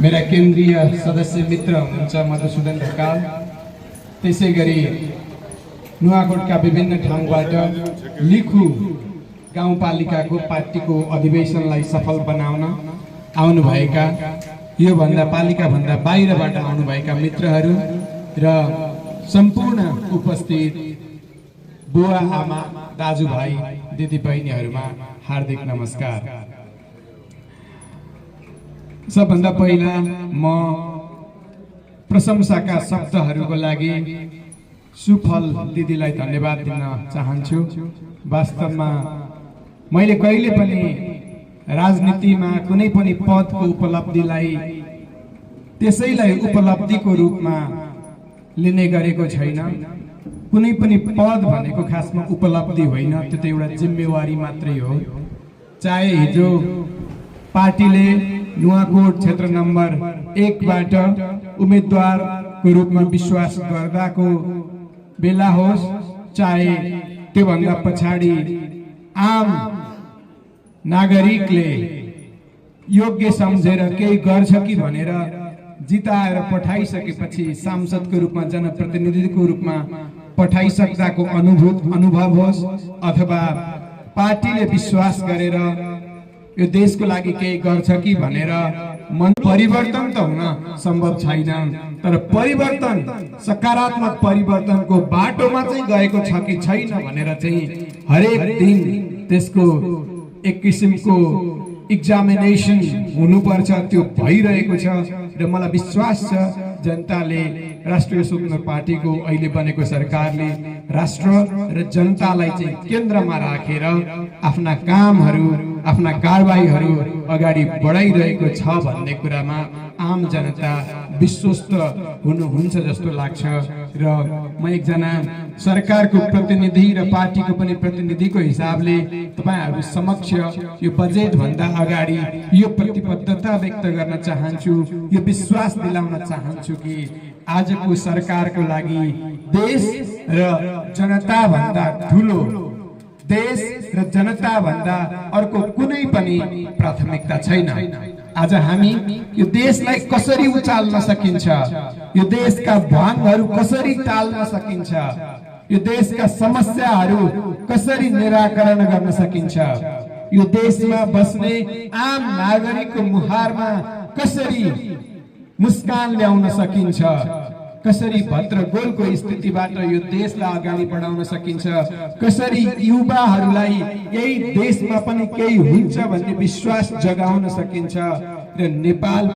मेरा केन्द्रीय सदस्य मित्र हुनुहुन्छ मधुसूदन ढकाल, त्यसैगरी नुवाकोटका विभिन्न ठाउँबाट लिखु गाउँपालिकाको पार्टीको अधिवेशनलाई सफल बनाउन आउनुभएका योभन्दा पालिकाभन्दा बाहिरबाट आउनुभएका मित्रहरू र सम्पूर्ण उपस्थित बुवा आमा दाजुभाइ दिदीबहिनीहरूमा हार्दिक नमस्कार। सबभन्दा पहिला म प्रशंसाका शब्दहरूको लागि सुफल दिदीलाई धन्यवाद दिन चाहन्छु। वास्तवमा मैले कहिले पनि राजनीतिमा कुनै पनि पदको उपलब्धिलाई त्यसैलाई उपलब्धिको रूपमा लिने गरेको छैन। कुनै पनि पद भनेको खासमा उपलब्धि होइन, त्यो त एउटा जिम्मेवारी मात्रै हो। चाहे हिजो पार्टीले नुवाकोट क्षेत्र नम्बर 1 बाट उम्मेदवारको रूपमा विश्वास गर्दाको बेला होस्, चाहे त्योभन्दा पछाडि आम नागरिकले योग्य सम्झेर केही गर्छ कि भनेर जिताएर पठाइसकेपछि सांसदको रूपमा जनप्रतिनिधिको रूपमा पठाइसक्दाको अनुभव होस्, अथवा पार्टीले विश्वास गरेर यो देशको लागि केही गर्छ कि भनेर मन परिवर्तन त हुन सम्भव छैन, तर परिवर्तन सकारात्मक परिवर्तनको बाटोमा चाहिँ गएको छ कि छैन भनेर चाहिँ हरेक दिन त्यसको एक किसिमको एक्जामिनेसन हुनुपर्छ। त्यो भइरहेको छ र मलाई विश्वास छ जनताले राष्ट्रिय स्वतन्त्र पार्टीको अहिले बनेको सरकारले राष्ट्र र जनतालाई चाहिँ केन्द्रमा राखेर आफ्ना कामहरू आफ्ना कारबाहीहरू अगाडि बढाइरहेको छ भन्ने कुरामा आम जनता विश्वस्त हुनुहुन्छ जस्तो लाग्छ। र म एकजना सरकारको प्रतिनिधि र पार्टीको पनि प्रतिनिधिको हिसाबले तपाईहरु समक्ष यो बजेट भन्दा अगाडि यो प्रतिबद्धता व्यक्त गर्न चाहन्छु, यो विश्वास दिलाउन चाहन्छु कि आजको सरकारको लागि देश र जनता भन्दा ठूलो, देश र जनता भन्दा अर्को कुनै पनि प्राथमिकता छैन। आज हामी यो देशलाई कसरी उचाल्न सकिन्छ, यो देशका भाङहरू कसरी टाल्न सकिन्छ, यो देशका समस्याहरू कसरी निराकरण गर्न सकिन्छ, यो देशमा बस्ने आम नागरिकको मुहारमा कसरी मुस्कान ल्याउन सकिन्छ, कसरी भद्रगोलको स्थितिबाट यो देशलाई अगाडि बढाउन सकिन्छ, कसरी युवाहरूलाई यही देशमा पनि केही हुन्छ भन्ने विश्वास जगाउन सकिन्छ र नेपाल